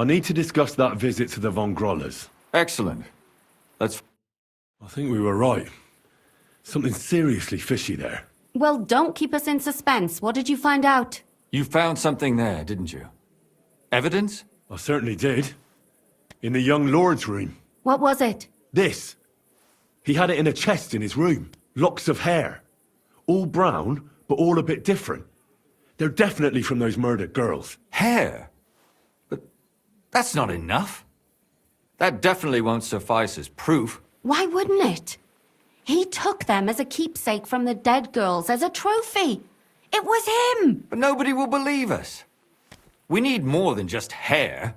I need to discuss that visit to the Von Grollers. Excellent. Let's... I think we were right. Something seriously fishy there. Well, don't keep us in suspense. What did you find out? You found something there, didn't you? Evidence? I certainly did. In the young lord's room. What was it? This. He had it in a chest in his room. Locks of hair. All brown, but all a bit different. They're definitely from those murdered girls. Hair? But that's not enough. That definitely won't suffice as proof. Why wouldn't it? He took them as a keepsake from the dead girls, as a trophy. It was him! But nobody will believe us. We need more than just hair.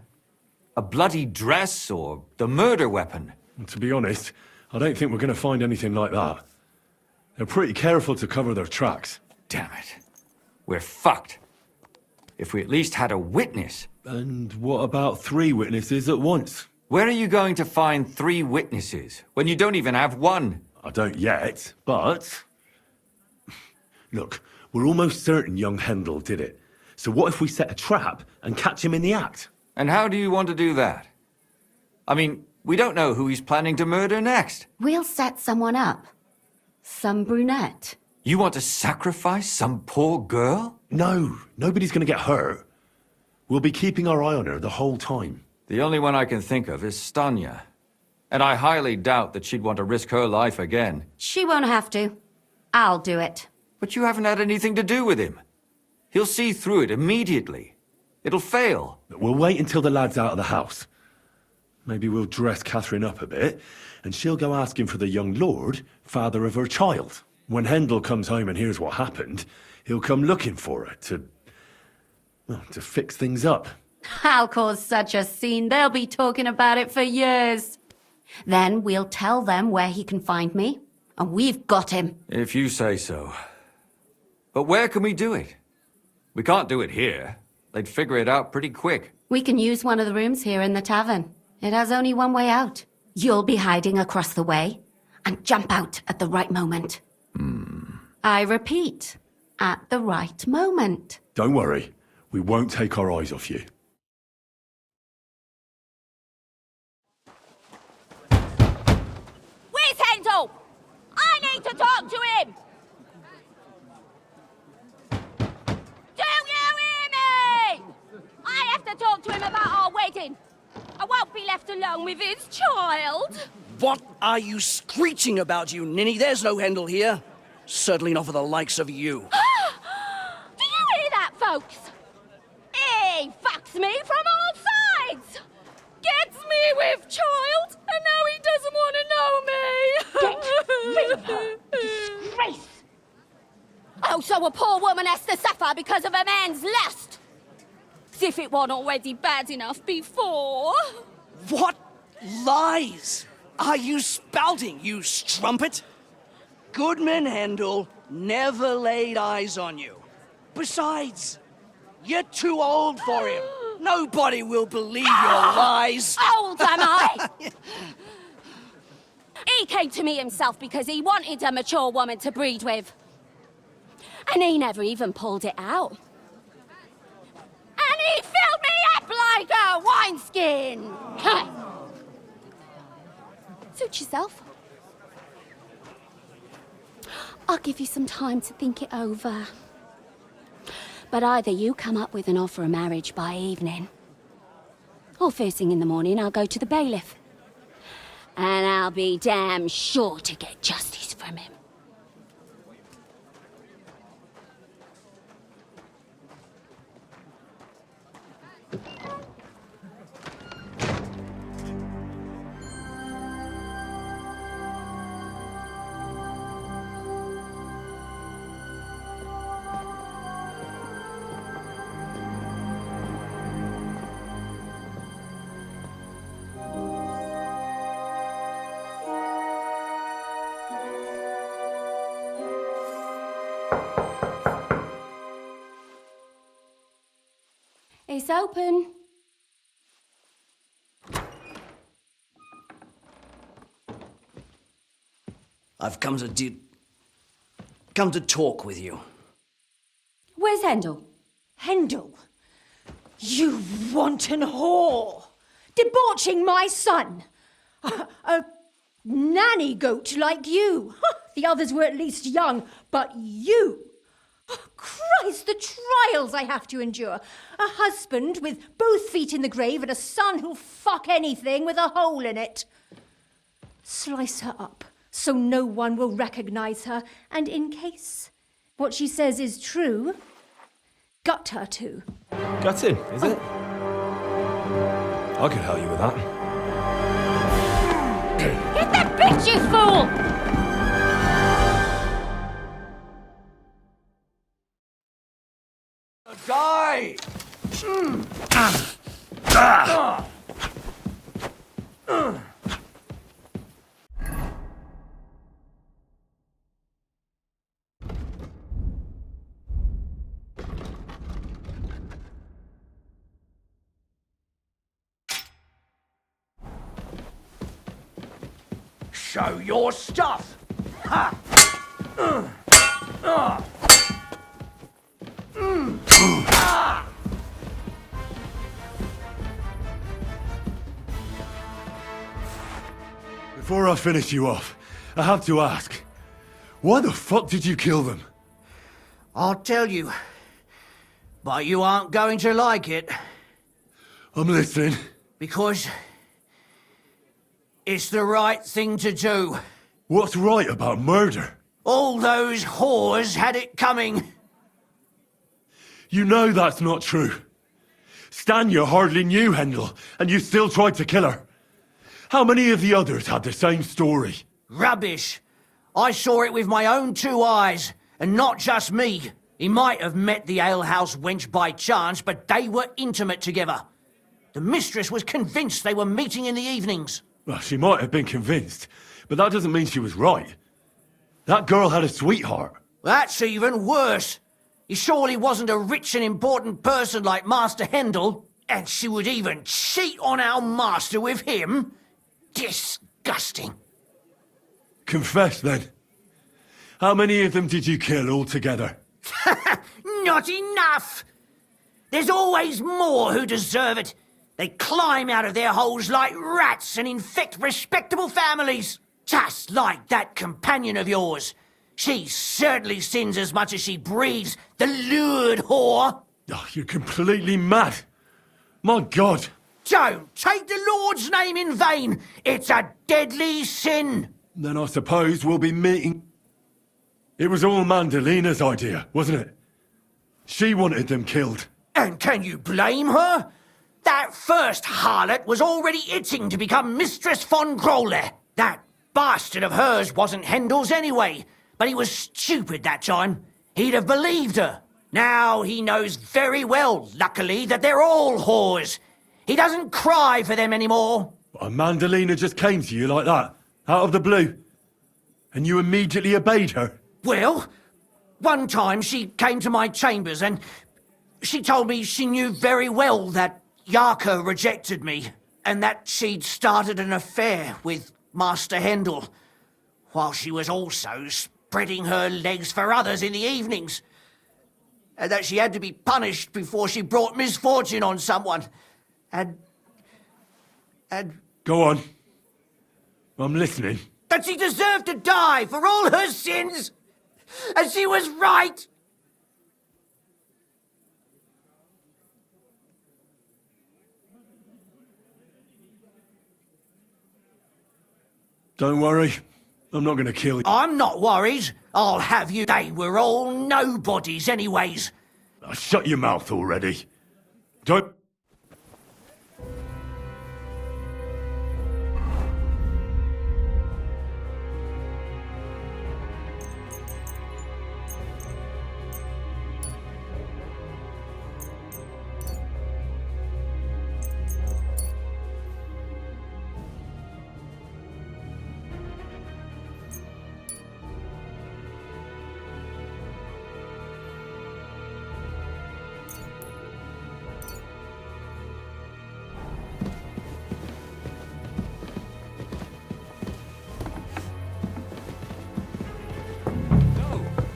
A bloody dress or the murder weapon. And to be honest, I don't think we're going to find anything like that. They're pretty careful to cover their tracks. Damn it. We're fucked. If we at least had a witness. And what about 3 witnesses at once? Where are you going to find 3 witnesses when you don't even have one? I don't yet, but... Look, we're almost certain young Hendel did it. So what if we set a trap and catch him in the act? And how do you want to do that? I mean, we don't know who he's planning to murder next. We'll set someone up. Some brunette. You want to sacrifice some poor girl? No, nobody's going to get hurt. We'll be keeping our eye on her the whole time. The only one I can think of is Stanya. And I highly doubt that she'd want to risk her life again. She won't have to. I'll do it. But you haven't had anything to do with him. He'll see through it immediately. It'll fail. We'll wait until the lad's out of the house. Maybe we'll dress Catherine up a bit, and she'll go asking for the young lord, father of her child. When Hendel comes home and hears what happened, he'll come looking for her to fix things up. I'll cause such a scene, they'll be talking about it for years. Then we'll tell them where he can find me, and we've got him. If you say so. But where can we do it? We can't do it here. They'd figure it out pretty quick. We can use one of the rooms here in the tavern. It has only one way out. You'll be hiding across the way, and jump out at the right moment. I repeat, at the right moment. Don't worry, we won't take our eyes off you. Where's Hendel? I need to talk to him! Do you hear me? I have to talk to him about our wedding. I won't be left alone with his child. What are you screeching about, you ninny? There's no Hendel here. Certainly not for the likes of you. Do you hear that, folks? He fucks me from all sides. Gets me with child, and now he doesn't want to know me. Get rid of her. Disgrace. Oh, so a poor woman has to suffer because of a man's lust. As if it wasn't already bad enough before. What lies are you spouting, you strumpet? Goodman Hendel never laid eyes on you. Besides, you're too old for him. Nobody will believe your lies. Old am I? He came to me himself because he wanted a mature woman to breed with. And he never even pulled it out. And he filled me up like a wineskin. Suit yourself. I'll give you some time to think it over. But either you come up with an offer of marriage by evening, or first thing in the morning I'll go to the bailiff. And I'll be damn sure to get justice from him. It's open. I've come to talk with you. Where's Hendel? Hendel? You wanton whore! Debauching my son! A nanny goat like you! The others were at least young, but you! Christ, the trials I have to endure! A husband with both feet in the grave and a son who'll fuck anything with a hole in it. Slice her up so no one will recognize her, and in case what she says is true, gut her too. Gutting, is it? I could help you with that. Hit that bitch, you fool! Die! Show your stuff! Ha! Before I finish you off, I have to ask, why the fuck did you kill them? I'll tell you, but you aren't going to like it, I'm listening. because it's the right thing to do. What's right about murder? All those whores had it coming. You know that's not true. Stanya hardly knew Hendel, and you still tried to kill her. How many of the others had the same story? Rubbish. I saw it with my own 2 eyes, and not just me. He might have met the alehouse wench by chance, but they were intimate together. The mistress was convinced they were meeting in the evenings. Well, she might have been convinced, but that doesn't mean she was right. That girl had a sweetheart. That's even worse. He surely wasn't a rich and important person like Master Hendel, and she would even cheat on our master with him. Disgusting. Confess, then. How many of them did you kill altogether? Not enough! There's always more who deserve it. They climb out of their holes like rats and infect respectable families. Just like that companion of yours. She certainly sins as much as she breathes, the lured whore. Oh, you're completely mad. My God. Don't take the Lord's name in vain. It's a deadly sin. Then I suppose we'll be meeting... It was all Mandalina's idea, wasn't it? She wanted them killed. And can you blame her? That first harlot was already itching to become Mistress von Grole. That bastard of hers wasn't Hendel's anyway, but he was stupid that time. He'd have believed her. Now he knows very well, luckily, that they're all whores. He doesn't cry for them anymore. And Mandalina just came to you like that, out of the blue. And you immediately obeyed her. Well, one time she came to my chambers and she told me she knew very well that Yarka rejected me and that she'd started an affair with Master Hendel, while she was also spreading her legs for others in the evenings. And that she had to be punished before she brought misfortune on someone. And... Go on. I'm listening. that she deserved to die for all her sins. And she was right. Don't worry. I'm not going to kill you. I'm not worried. I'll have you. They were all nobodies anyways. Shut your mouth already. Don't...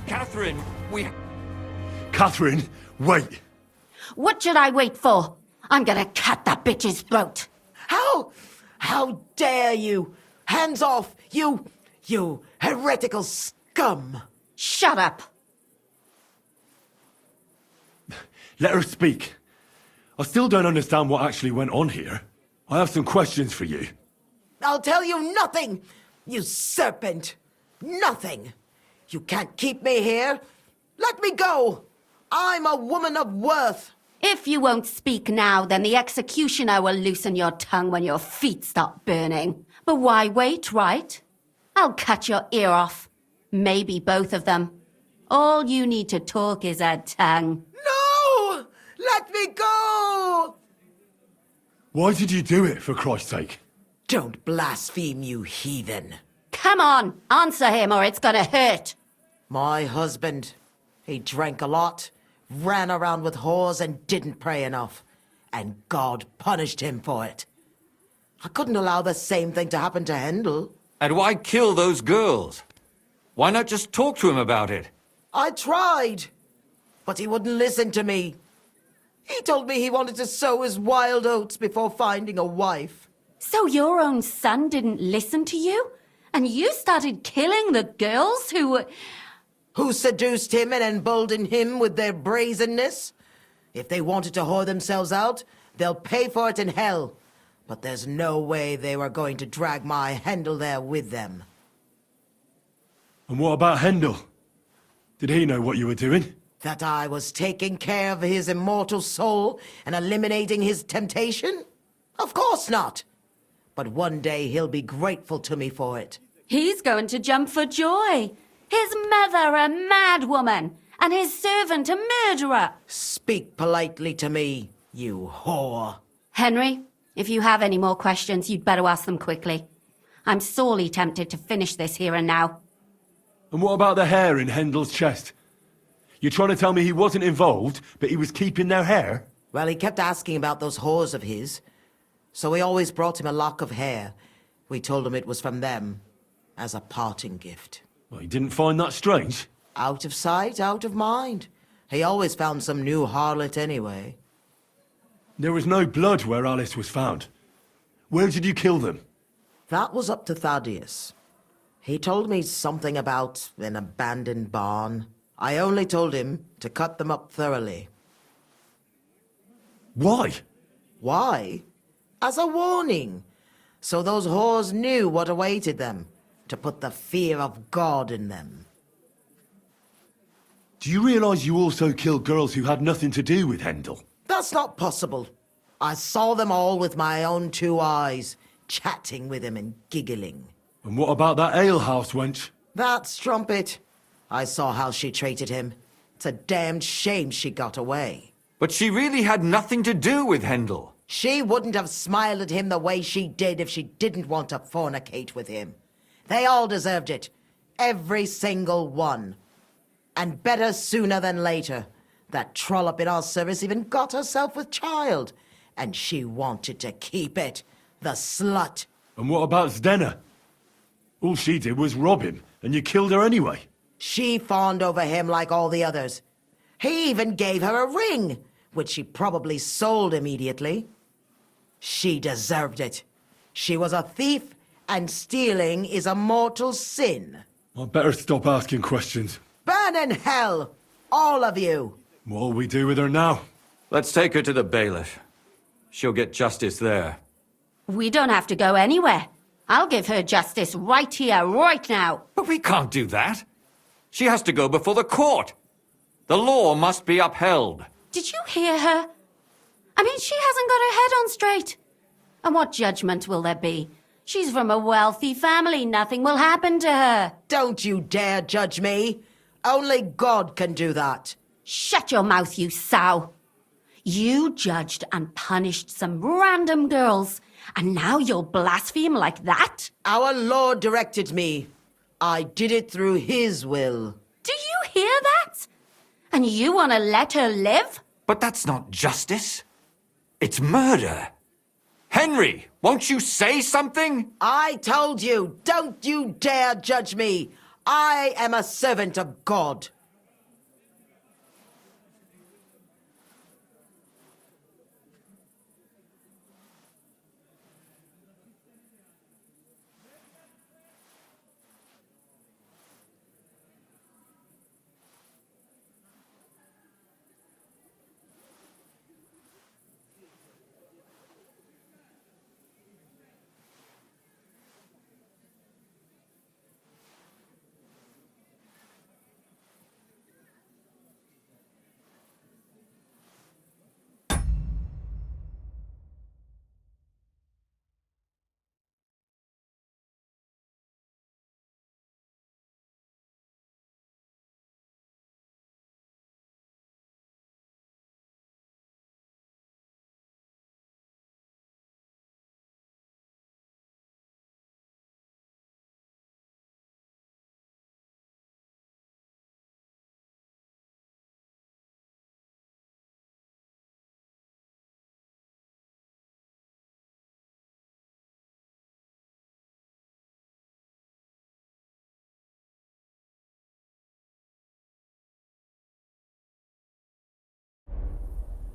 Catherine, we... Catherine, wait. What should I wait for? I'm gonna cut that bitch's throat. How dare you? Hands off, you heretical scum! Shut up. Let her speak. I still don't understand what actually went on here. I have some questions for you. I'll tell you nothing, you serpent! Nothing! You can't keep me here! Let me go! I'm a woman of worth! If you won't speak now, then the executioner will loosen your tongue when your feet start burning. But why wait, right? I'll cut your ear off. Maybe both of them. All you need to talk is a tongue. No! Let me go! Why did you do it, for Christ's sake? Don't blaspheme, you heathen. Come on, answer him or it's gonna hurt. My husband, he drank a lot, ran around with whores and didn't pray enough. And God punished him for it. I couldn't allow the same thing to happen to Hendel. And why kill those girls? Why not just talk to him about it? I tried, but he wouldn't listen to me. He told me he wanted to sow his wild oats before finding a wife. So your own son didn't listen to you? And you started killing the girls Who seduced him and emboldened him with their brazenness? If they wanted to whore themselves out, they'll pay for it in hell. But there's no way they were going to drag my Hendel there with them. And what about Hendel? Did he know what you were doing? That I was taking care of his immortal soul and eliminating his temptation? Of course not. But one day he'll be grateful to me for it. He's going to jump for joy. His mother a mad woman, and his servant a murderer. Speak politely to me, you whore. Henry, if you have any more questions, you'd better ask them quickly. I'm sorely tempted to finish this here and now. And what about the hair in Hendel's chest? You're trying to tell me he wasn't involved, but he was keeping their hair? Well, he kept asking about those whores of his. So we always brought him a lock of hair. We told him it was from them, as a parting gift. Well, he didn't find that strange? Out of sight, out of mind. He always found some new harlot anyway. There was no blood where Alice was found. Where did you kill them? That was up to Thaddeus. He told me something about an abandoned barn. I only told him to cut them up thoroughly. Why? Why? As a warning. So those whores knew what awaited them. To put the fear of God in them. Do you realize you also killed girls who had nothing to do with Hendel? That's not possible. I saw them all with my own two eyes, chatting with him and giggling. And what about that alehouse wench? That strumpet. I saw how she treated him. It's a damned shame she got away. But she really had nothing to do with Hendel. She wouldn't have smiled at him the way she did if she didn't want to fornicate with him. They all deserved it. Every single one. And better sooner than later. That trollop in our service even got herself with child. And she wanted to keep it. The slut. And what about Zdenna? All she did was rob him, and you killed her anyway. She fawned over him like all the others. He even gave her a ring, which she probably sold immediately. She deserved it. She was a thief, and stealing is a mortal sin. I'd better stop asking questions. Burn in hell, all of you. What'll we do with her now? Let's take her to the bailiff. She'll get justice there. We don't have to go anywhere. I'll give her justice right here, right now. But we can't do that. She has to go before the court. The law must be upheld. Did you hear her? I mean, she hasn't got her head on straight. And what judgment will there be? She's from a wealthy family. Nothing will happen to her. Don't you dare judge me. Only God can do that. Shut your mouth, you sow. You judged and punished some random girls, and now you'll blaspheme like that? Our Lord directed me. I did it through His will. Do you hear that? And you want to let her live? But that's not justice. It's murder. Henry, won't you say something? I told you, don't you dare judge me. I am a servant of God.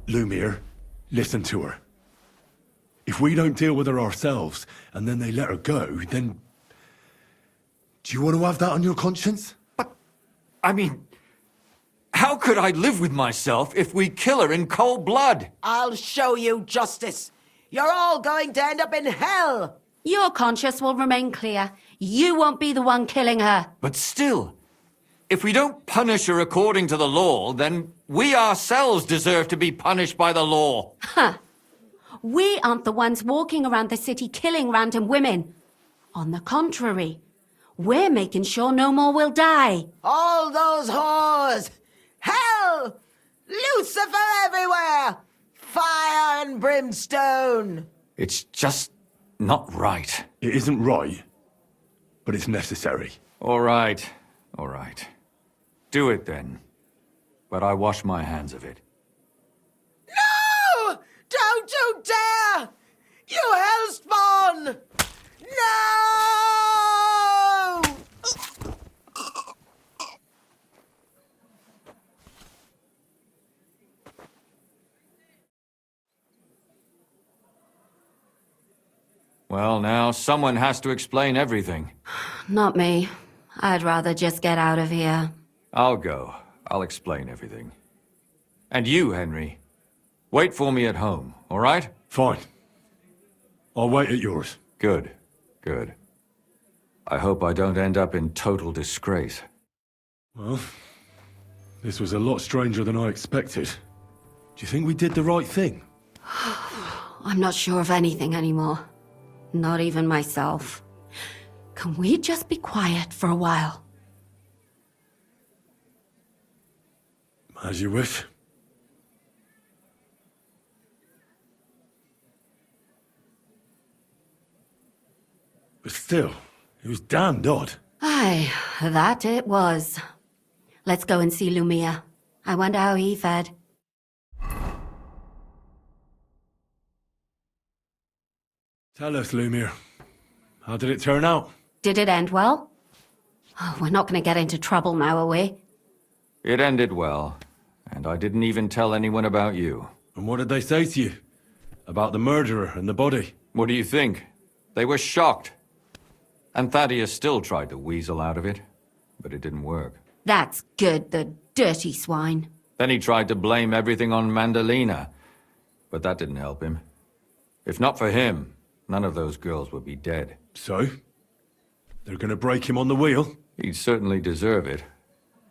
Lumir, listen to her. If we don't deal with her ourselves, and then they let her go, then... Do you want to have that on your conscience? I mean, how could I live with myself if we kill her in cold blood? I'll show you justice. You're all going to end up in hell. Your conscience will remain clear. You won't be the one killing her. But still, if we don't punish her according to the law, then we ourselves deserve to be punished by the law. We aren't the ones walking around the city killing random women. On the contrary, we're making sure no more will die. All those whores. Hell! Lucifer everywhere! Fire and brimstone! It's just not right. It isn't right, but it's necessary. All right, all right. Do it then. But I wash my hands of it. No! Don't you dare! You hellspawn! No! Well, now, someone has to explain everything. Not me. I'd rather just get out of here. I'll go. I'll explain everything. And you, Henry, wait for me at home, all right? Fine. I'll wait at yours. Good, good. I hope I don't end up in total disgrace. Well, this was a lot stranger than I expected. Do you think we did the right thing? I'm not sure of anything anymore. Not even myself. Can we just be quiet for a while? As you wish. But still, it was damned odd. Aye, that it was. Let's go and see Lumia. I wonder how he fared. Tell us, Lumir. How did it turn out? Did it end well? Oh, we're not going to get into trouble now, are we? It ended well, and I didn't even tell anyone about you. And what did they say to you? About the murderer and the body? What do you think? They were shocked. And Thaddeus still tried to weasel out of it, but it didn't work. That's good, the dirty swine. Then he tried to blame everything on Mandalina, but that didn't help him. If not for him, none of those girls would be dead. So? They're gonna break him on the wheel? He'd certainly deserve it.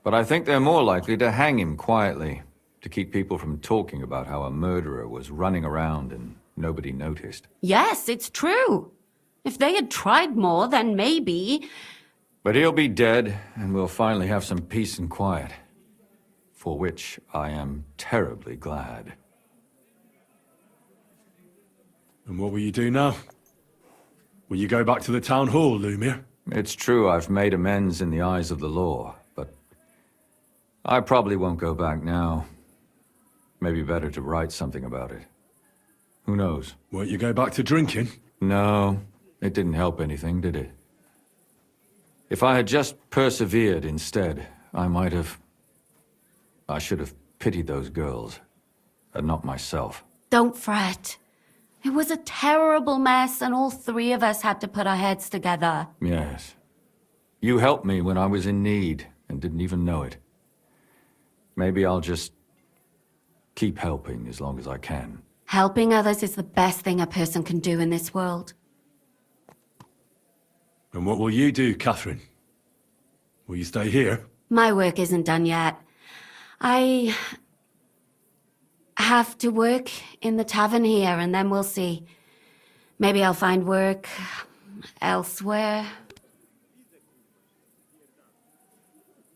But I think they're more likely to hang him quietly, to keep people from talking about how a murderer was running around and nobody noticed. Yes, it's true. If they had tried more, then maybe... But he'll be dead, and we'll finally have some peace and quiet. For which I am terribly glad. And what will you do now? Will you go back to the town hall, Lumir? It's true I've made amends in the eyes of the law, but I probably won't go back now. Maybe better to write something about it. Who knows? Won't you go back to drinking? No, it didn't help anything, did it? If I had just persevered instead, I should have pitied those girls, and not myself. Don't fret. It was a terrible mess, and all three of us had to put our heads together. Yes. You helped me when I was in need, and didn't even know it. Maybe I'll just keep helping as long as I can. Helping others is the best thing a person can do in this world. And what will you do, Catherine? Will you stay here? My work isn't done yet. I have to work in the tavern here, and then we'll see. Maybe I'll find work elsewhere.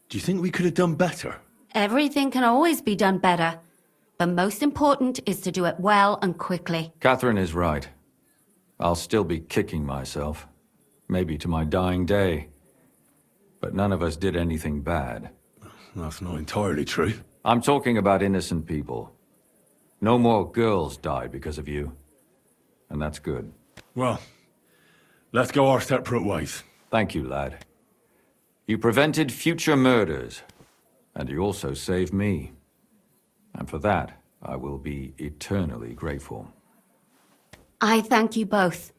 Do you think we could have done better? Everything can always be done better. But most important is to do it well and quickly. Catherine is right. I'll still be kicking myself. Maybe to my dying day. But none of us did anything bad. That's not entirely true. I'm talking about innocent people. No more girls died because of you. And that's good. Well, let's go our separate ways. Thank you, lad. You prevented future murders. And you also saved me. And for that, I will be eternally grateful. I thank you both.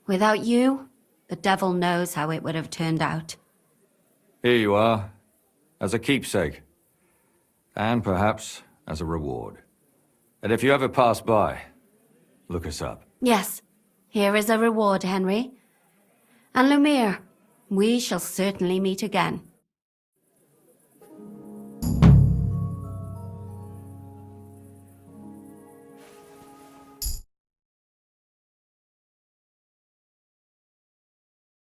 Without you, the devil knows how it would have turned out. Here you are, as a keepsake. And perhaps as a reward. And if you ever pass by, look us up. Yes, here is a reward, Henry. And Lumiere, we shall certainly meet again.